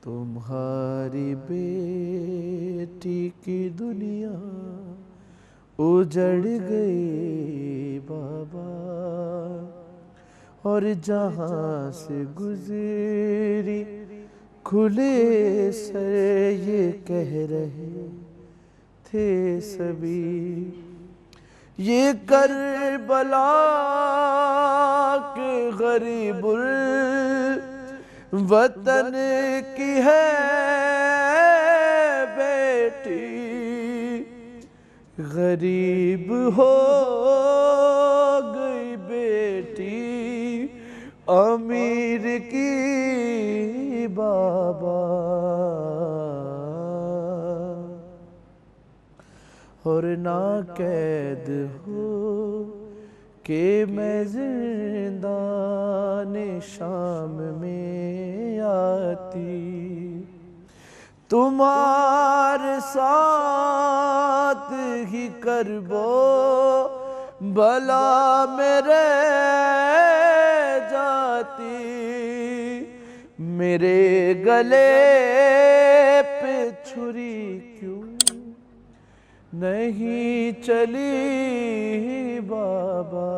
تمہاری بیٹی کی دنیا اجڑ گئی بابا، اور جہاں سے گزری کھلے سر یہ کہہ رہے تھے سبھی، یہ کربلا کے غریب وطن کی ہے بیٹی، غریب ہو گئی بیٹی امیر کی بابا، اور نہ قید ہو کہ میں زندان شام میں آتی، تمہارے ساتھ ہی کرب و بلا میں رہ جاتی، میرے گلے پہ چھری کیوں نہیں چلی بابا۔